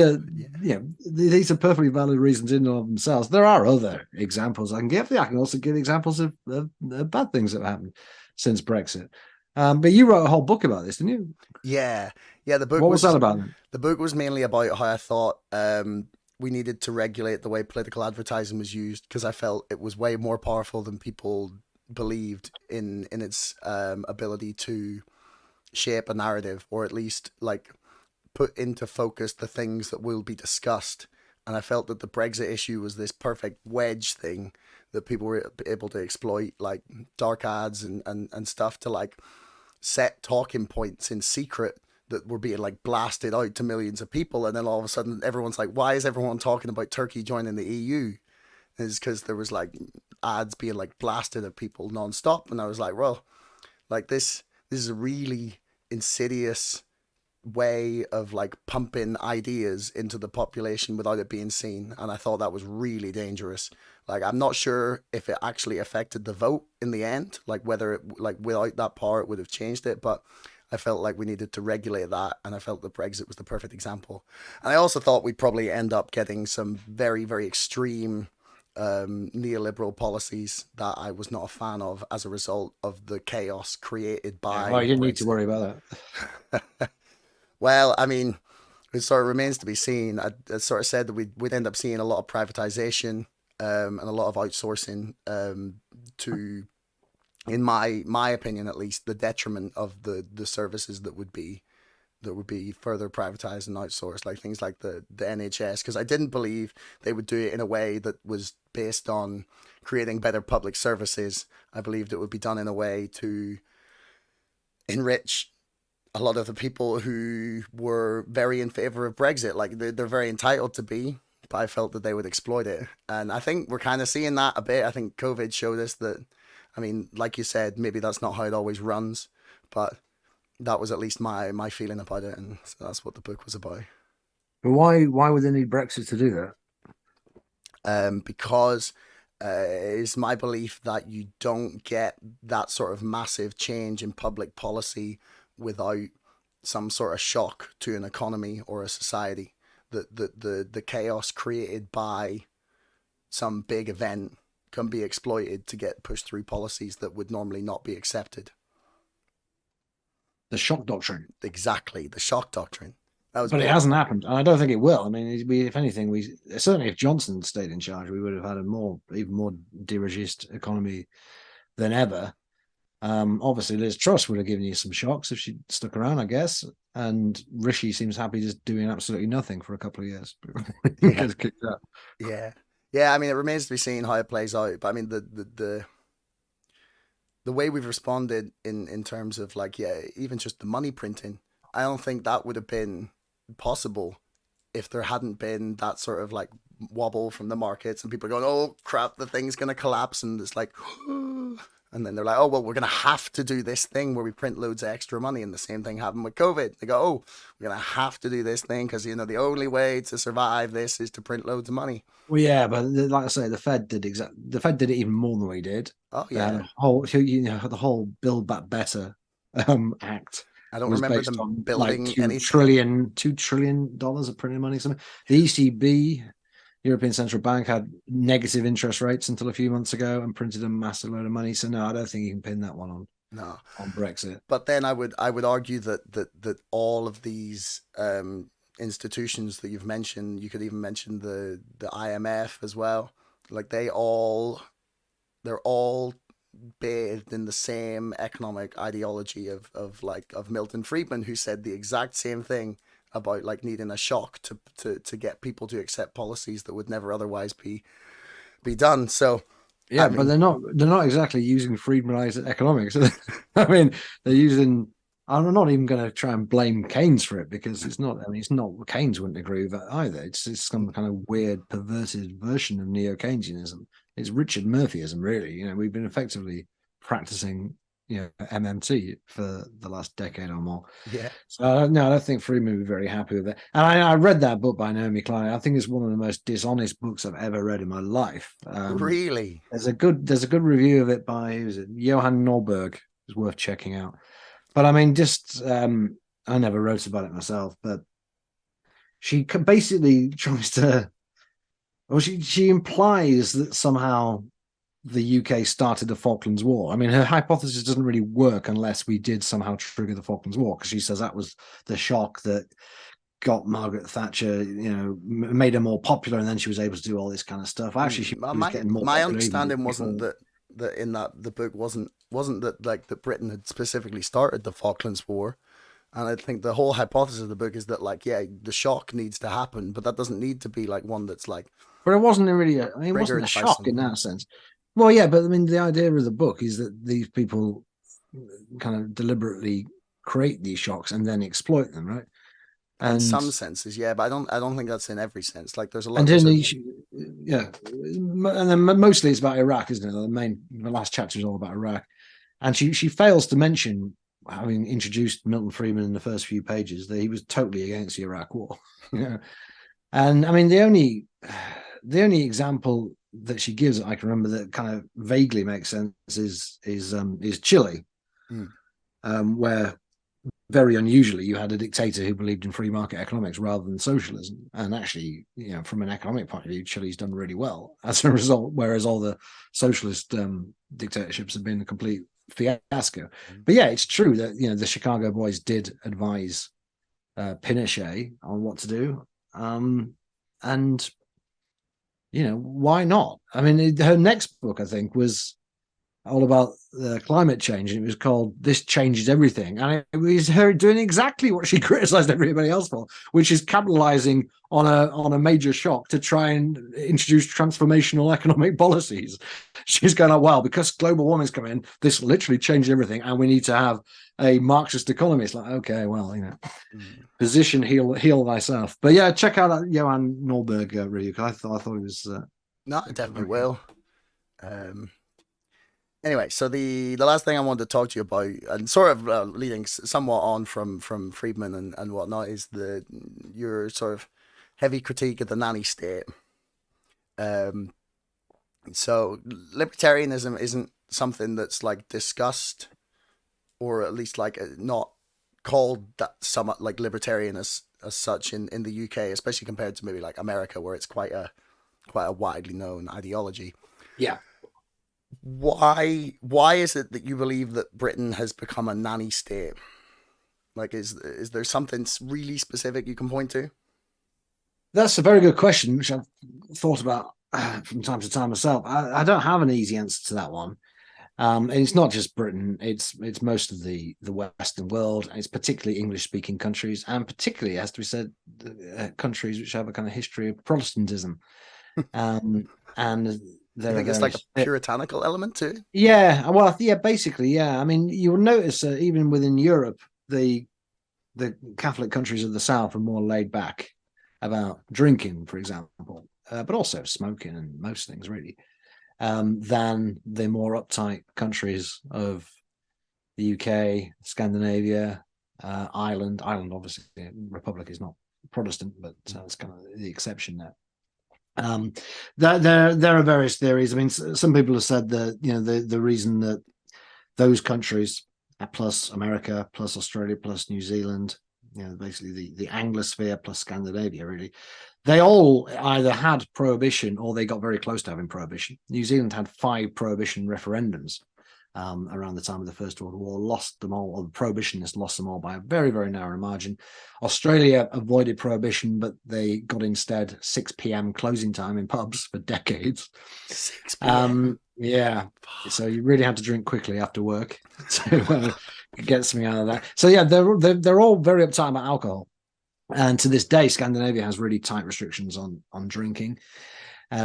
are perfectly valid reasons in and of themselves. There are other examples I can give. I can also give examples of bad things that have happened since Brexit. But you wrote a whole book about this, didn't you? Yeah. The book. What was that about? The book was mainly about how I thought we needed to regulate the way political advertising was used, because I felt it was way more powerful than people believed in its ability to shape a narrative, or at least like put into focus the things that will be discussed. And I felt that the Brexit issue was this perfect wedge thing that people were able to exploit, like dark ads and stuff, to like set talking points in secret that were being like blasted out to millions of people. And then all of a sudden everyone's like, why is everyone talking about Turkey joining the EU? Is because there was like ads being like blasted at people nonstop. And I was like, well, like this is a really insidious way of like pumping ideas into the population without it being seen. And I thought that was really dangerous. Like, I'm not sure if it actually affected the vote in the end, like whether it, like without that power it would have changed it, but I felt like we needed to regulate that, and I felt that Brexit was the perfect example. And I also thought we'd probably end up getting some very, very extreme neoliberal policies that I was not a fan of as a result of the chaos created by you didn't Brexit. need to worry about that. Well, I mean, it sort of remains to be seen. I sort of said that we'd end up seeing a lot of privatization and a lot of outsourcing to, in my opinion at least, the detriment of the services that would be further privatized and outsourced, like things like the NHS, because I didn't believe they would do it in a way that was based on creating better public services. I believed it would be done in a way to enrich a lot of the people who were very in favor of Brexit. Like they're very entitled to be, but I felt that they would exploit it. And I think we're kind of seeing that a bit. I think COVID showed us that, I mean, like you said, maybe that's not how it always runs, but that was at least my feeling about it. And so that's what the book was about. But why would they need Brexit to do that? Because it's my belief that you don't get that sort of massive change in public policy without some sort of shock to an economy or a society. The chaos created by some big event can be exploited to get pushed through policies that would normally not be accepted. The shock doctrine. Exactly, the shock doctrine. That was But it big. hasn't happened, and I don't think it will. I mean, if anything, we certainly if Johnson stayed in charge, we would have had even more dirigist economy than ever. Obviously, Liz Truss would have given you some shocks if she stuck around, I guess. And Rishi seems happy just doing absolutely nothing for a couple of years. Yeah, Gets kicked out. yeah, yeah. I mean, it remains to be seen how it plays out. But I mean, the way we've responded in terms of like, yeah, even just the money printing, I don't think that would have been possible if there hadn't been that sort of like wobble from the markets and people are going, oh crap, the thing's gonna collapse, and it's like, and then they're like, oh well, we're gonna have to do this thing where we print loads of extra money, and the same thing happened with COVID. They go, oh, we're gonna have to do this thing because the only way to survive this is to print loads of money. Well, yeah, but like I say, the Fed did it even more than we did. Oh They had yeah, the whole Build Back Better Act I don't was remember based them on like building two anything. trillion, $2 trillion of printed money. Something. The ECB, European Central Bank, had negative interest rates until a few months ago and printed a massive load of money. So no, I don't think you can pin that one No, on Brexit. but then I would argue that all of these institutions that you've mentioned, you could even mention the IMF as well. Like they're all bathed in the same economic ideology of Milton Friedman, who said the exact same thing about like needing a shock to get people to accept policies that would never otherwise be done. So Yeah, I but mean, they're not exactly using Friedmanized economics. I mean, they're using. I'm not even going to try and blame Keynes for it because it's not. I mean, it's not. Keynes wouldn't agree with that either. It's some kind of weird, perverted version of neo Keynesianism. It's Richard Murphyism, really. We've been effectively practicing, MMT for the last decade or more. yeah, So no, I don't think Friedman would be very happy with it. And I read that book by Naomi Klein. I think it's one of the most dishonest books I've ever read in my life. really, There's a good review of it by who's it? Johan Norberg. It's worth checking out. But I mean, just I never wrote about it myself, but she basically tries to, well, she implies that somehow the UK started the Falklands War. I mean, her hypothesis doesn't really work unless we did somehow trigger the Falklands War, because she says that was the shock that got Margaret Thatcher, made her more popular, and then she was able to do all this kind of stuff. Actually, she was my getting more my popular even understanding wasn't before. that in that the book wasn't that like that Britain had specifically started the Falklands War. And I think the whole hypothesis of the book is that, like, yeah, the shock needs to happen, but that doesn't need to be like one that's like But it wasn't really. I mean, it wasn't a triggered by shock in something. that sense. Well, yeah, but I mean, the idea of the book is that these people kind of deliberately create these shocks and then exploit them, right? In And some senses, yeah, but I don't think that's in every sense. Like, there's a lot. and There's then a yeah, and then mostly it's about Iraq, isn't it? The last chapter is all about Iraq, and she fails to mention, having introduced Milton Friedman in the first few pages, that he was totally against the Iraq War. And I mean, the only example that she gives that I can remember that kind of vaguely makes sense is Chile, mm, where very unusually you had a dictator who believed in free market economics rather than socialism. And actually, from an economic point of view, Chile's done really well as a result, whereas all the socialist dictatorships have been a complete fiasco. mm. But yeah, it's true that the Chicago boys did advise Pinochet on what to do, and why not? I mean, her next book, I think, was all about climate change, and it was called "This Changes Everything," and it was her doing exactly what she criticized everybody else for, which is capitalizing on a major shock to try and introduce transformational economic policies. She's going, "Oh well, because global warming's coming in, this literally changed everything, and we need to have a Marxist economy." It's like, okay, well, Mm. position, heal thyself. But yeah, check out that Johan Norberg review, because I thought it was No, I definitely very good. will. Um, anyway, so the last thing I wanted to talk to you about, and sort of leading somewhat on from Friedman and whatnot, is your sort of heavy critique of the nanny state. Um, so libertarianism isn't something that's like discussed, or at least like not called that somewhat like libertarian as such in the UK, especially compared to maybe like America, where it's quite a widely known ideology. Yeah. Why is it that you believe that Britain has become a nanny state? Like, is there something really specific you can point to? That's a very good question, which I've thought about from time to time myself. I don't have an easy answer to that one. And it's not just Britain; it's most of the Western world. It's particularly English-speaking countries, and particularly, as we said, countries which have a kind of history of Protestantism. And You there are think it's like a various. puritanical element too? Yeah, well, yeah, basically, yeah. I mean, you'll notice that even within Europe, the Catholic countries of the South are more laid back about drinking, for example, but also smoking and most things really, than the more uptight countries of the UK, Scandinavia, Ireland. Ireland, obviously, the Republic is not Protestant, but it's kind of the exception there. There are various theories. I mean, some people have said that the reason that those countries, plus America, plus Australia, plus New Zealand, basically the Anglosphere plus Scandinavia, really, they all either had prohibition or they got very close to having prohibition. New Zealand had 5 prohibition referendums around the time of the First World War, lost them all, or the prohibitionists lost them all by a very, very narrow margin. Australia avoided prohibition, but they got instead 6 p.m. closing time in pubs for decades. 6 p.m. Yeah, so you really had to drink quickly after work to get something out of that. So yeah, they're all very uptight about alcohol, and to this day, Scandinavia has really tight restrictions on drinking.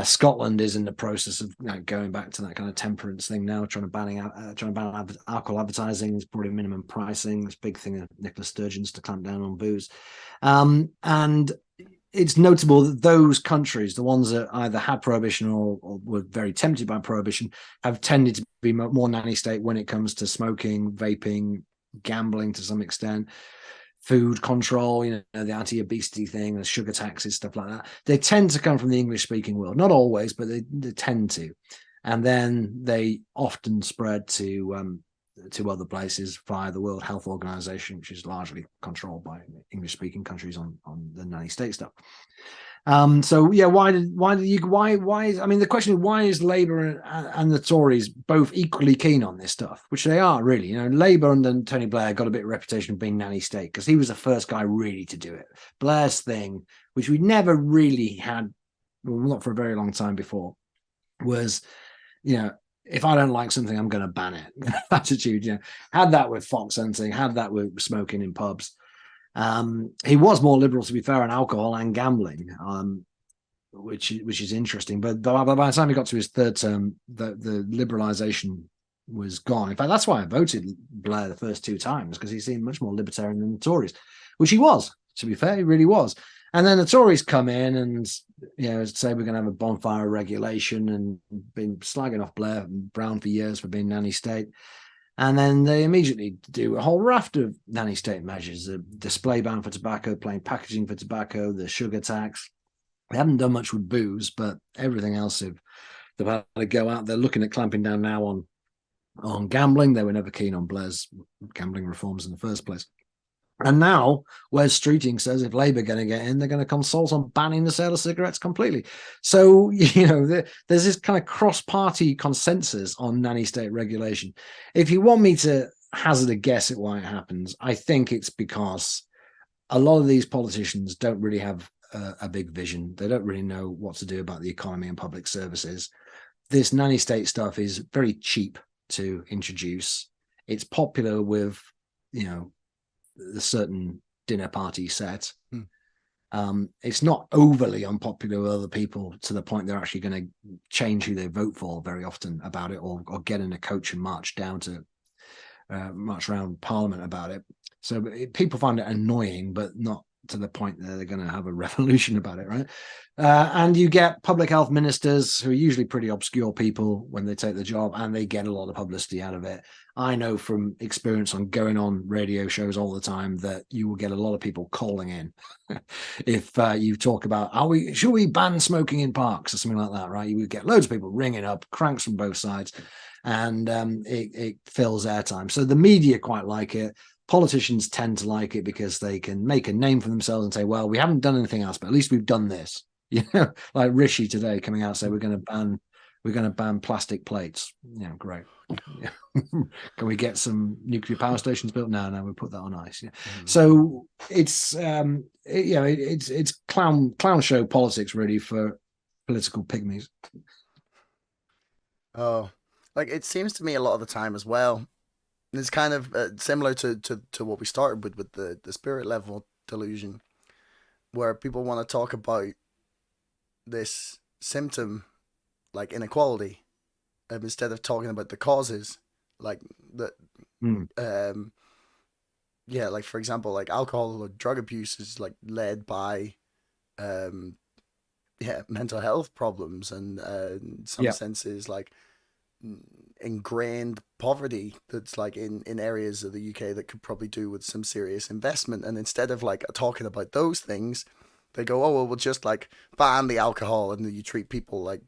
Scotland is in the process of going back to that kind of temperance thing now, trying to ban alcohol advertising. There's probably minimum pricing. This big thing of Nicola Sturgeon's to clamp down on booze, and it's notable that those countries, the ones that either had prohibition or were very tempted by prohibition, have tended to be more nanny state when it comes to smoking, vaping, gambling to some extent, food control, the anti-obesity thing, the sugar taxes, stuff like that. They tend to come from the English-speaking world. Not always, but they tend to. And then they often spread to other places via the World Health Organization, which is largely controlled by English-speaking countries on the nanny state stuff. So yeah, why is I mean, the question is, why is Labour and the Tories both equally keen on this stuff, which they are really. Labour under Tony Blair got a bit of reputation of being nanny state because he was the first guy really to do it. Blair's thing, which we never really had, well, not for a very long time before, was if I don't like something, I'm going to ban it. Attitude, had that with fox hunting, had that with smoking in pubs. He was more liberal, to be fair, on alcohol and gambling, which is interesting. But by the time he got to his third term, the liberalisation was gone. In fact, that's why I voted Blair the first 2 times, because he seemed much more libertarian than the Tories, which he was. To be fair, he really was. And then the Tories come in and say we're going to have a bonfire regulation, and been slagging off Blair and Brown for years for being nanny state. And then they immediately do a whole raft of nanny state measures: the display ban for tobacco, plain packaging for tobacco, the sugar tax. They haven't done much with booze, but everything else they've had to go out. They're looking at clamping down now on gambling. They were never keen on Blair's gambling reforms in the first place. And now Wes Streeting says if Labour are going to get in, they're going to consult on banning the sale of cigarettes completely. So, there's this kind of cross-party consensus on nanny state regulation. If you want me to hazard a guess at why it happens, I think it's because a lot of these politicians don't really have a big vision. They don't really know what to do about the economy and public services. This nanny state stuff is very cheap to introduce. It's popular with, the certain dinner party set. It's not overly unpopular with other people to the point they're actually going to change who they vote for very often about it, or get in a coach and march down to march around Parliament about it. So people find it annoying, but not to the point that they're going to have a revolution about it, right? And you get public health ministers who are usually pretty obscure people when they take the job, and they get a lot of publicity out of it. I know from experience on going on radio shows all the time that you will get a lot of people calling in if you talk about should we ban smoking in parks or something like that, right? You would get loads of people ringing up, cranks from both sides, and it fills airtime. So the media quite like it. Politicians tend to like it because they can make a name for themselves and say, well, we haven't done anything else, but at least we've done this. Like Rishi today coming out and say we're going to ban we're going to ban plastic plates. Yeah, great. Yeah. Can we get some nuclear power stations built? No, we put that on ice. Yeah. So it's it's clown show politics really for political pygmies. Oh, like it seems to me a lot of the time as well. It's kind of similar to what we started with the spirit level delusion, where people want to talk about this symptom like inequality, instead of talking about the causes, like the um yeah, like for example, like alcohol or drug abuse is like led by um yeah, mental health problems, and in some Yeah. senses like ingrained poverty that's like in areas of the UK that could probably do with some serious investment. And instead of like talking about those things, they go, oh well, we'll just like ban the alcohol and you treat people like,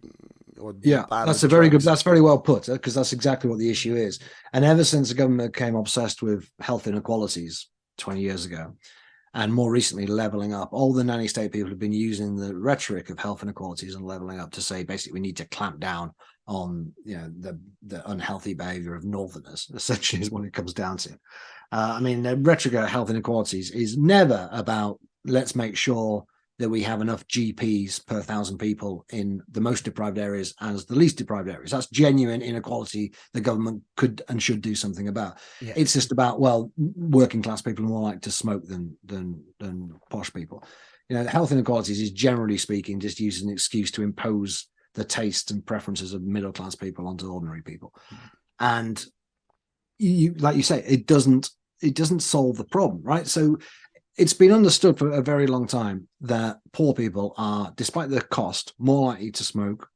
or we'll Yeah, ban the that's a very good. drugs. That's very well put, because that's exactly what the issue is. And ever since the government became obsessed with health inequalities 20 years ago, and more recently leveling up, all the nanny state people have been using the rhetoric of health inequalities and leveling up to say basically we need to clamp down on the unhealthy behavior of northerners. Essentially, is what it comes down to. I mean, the rhetoric of health inequalities is never about let's make sure that we have enough GPs per 1,000 people in the most deprived areas as the least deprived areas. That's genuine inequality the government could and should do something about. Yeah. It's just about, well, working class people are more like to smoke than posh people. Health inequalities is generally speaking just used as an excuse to impose the tastes and preferences of middle class people onto ordinary people. And like you say, it doesn't solve the problem, right? So it's been understood for a very long time that poor people are, despite the cost, more likely to smoke,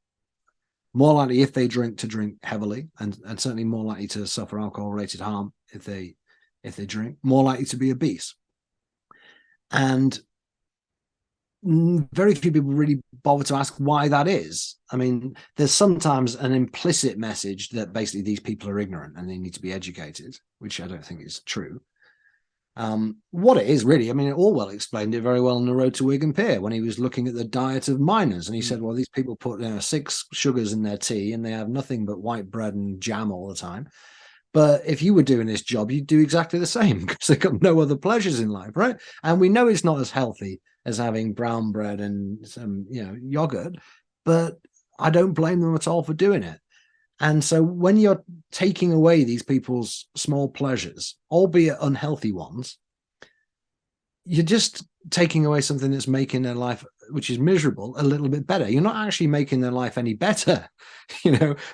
more likely if they drink to drink heavily, and certainly more likely to suffer alcohol-related harm if they drink, more likely to be obese. And very few people really bother to ask why that is. I mean, there's sometimes an implicit message that basically these people are ignorant and they need to be educated, which I don't think is true. What it is really, I mean, Orwell explained it very well on The Road to Wigan Pier when he was looking at the diet of miners, and he said, well, these people put 6 sugars in their tea and they have nothing but white bread and jam all the time. But if you were doing this job, you'd do exactly the same because they've got no other pleasures in life, right? And we know it's not as healthy as having brown bread and some yogurt, but I don't blame them at all for doing it. And so when you're taking away these people's small pleasures, albeit unhealthy ones, you're just taking away something that's making their life, which is miserable, a little bit better. You're not actually making their life any better.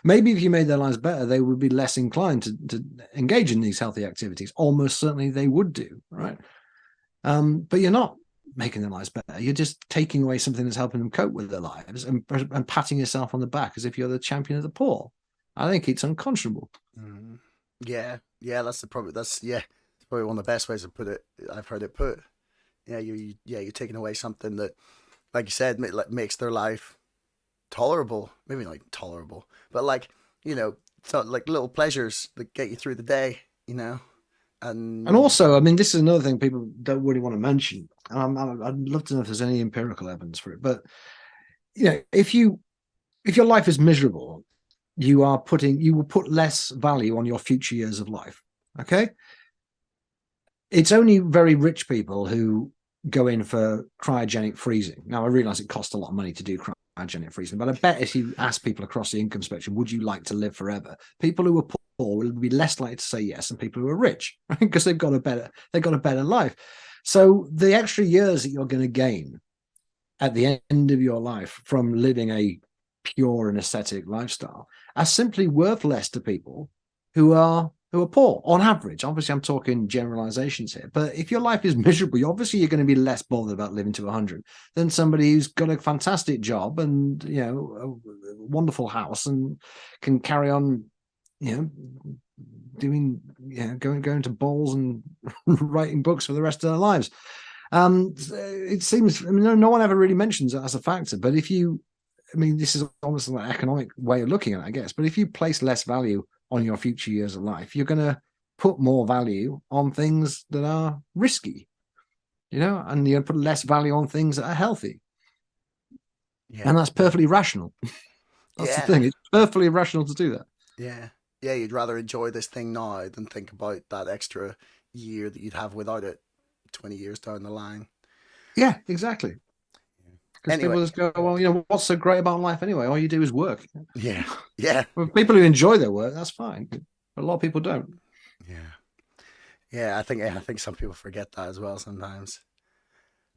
Maybe if you made their lives better, they would be less inclined to engage in these healthy activities. Almost certainly they would do, right? But you're not making their lives better. You're just taking away something that's helping them cope with their lives and patting yourself on the back as if you're the champion of the poor. I think it's unconscionable. Yeah, that's probably one of the best ways to put it. I've heard it put. Yeah, you're taking away something that, like you said, makes their life tolerable. Maybe not tolerable, but so like little pleasures that get you through the day. And also, I mean, this is another thing people don't really want to mention. And I'd love to know if there's any empirical evidence for it. But if your life is miserable, you will put less value on your future years of life. Okay. It's only very rich people who go in for cryogenic freezing. Now, I realize it costs a lot of money to do cryogenic freezing, but I bet if you ask people across the income spectrum, would you like to live forever? People who are poor will be less likely to say yes than people who are rich, right? Because they've got a better life. So the extra years that you're going to gain at the end of your life from living a pure and ascetic lifestyle are simply worth less to people who are poor on average. Obviously, I'm talking generalizations here, but if your life is miserable, obviously you're going to be less bothered about living to 100 than somebody who's got a fantastic job and a wonderful house and can carry on doing going to balls and writing books for the rest of their lives. It seems, I mean, no one ever really mentions it as a factor, but this is almost an economic way of looking at it, I guess. But if you place less value on your future years of life, you're going to put more value on things that are risky, and you're going to put less value on things that are healthy. Yeah. And that's perfectly rational. That's the Yeah. thing. It's perfectly irrational to do that. Yeah. Yeah, you'd rather enjoy this thing now than think about that extra year that you'd have without it 20 years down the line. Yeah, exactly. Because Anyway, people just go, well, what's so great about life anyway? All you do is work. yeah. Yeah. Well, people who enjoy their work, that's fine. But a lot of people don't. Yeah. Yeah, I think some people forget that as well sometimes.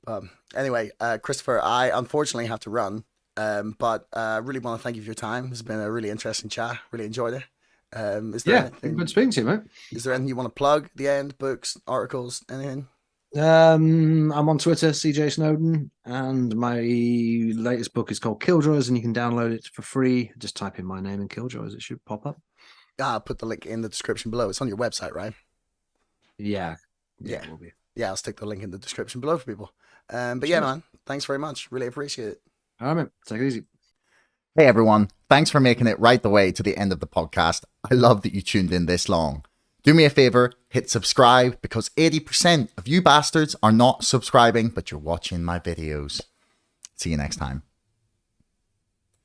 But anyway, Christopher, I unfortunately have to run. But I really want to thank you for your time. It's been a really interesting chat. Really enjoyed it. Is there Yeah, good speaking to you, mate. is there anything you want to plug at the end? Books, articles, anything? I'm on Twitter, CJ Snowdon, and my latest book is called Killjoys, and you can download it for free. Just type in my name in Killjoys, it should pop up. I'll put the link in the description below. It's on your website, right? Yeah, Yeah. it will be. Yeah, I'll stick the link in the description below for people. But Sure. yeah, man, thanks very much. Really appreciate it. All right, mate. Take it easy. Hey everyone, thanks for making it right the way to the end of the podcast. I love that you tuned in this long. Do me a favor, hit subscribe because 80% of you bastards are not subscribing, but you're watching my videos. See you next time.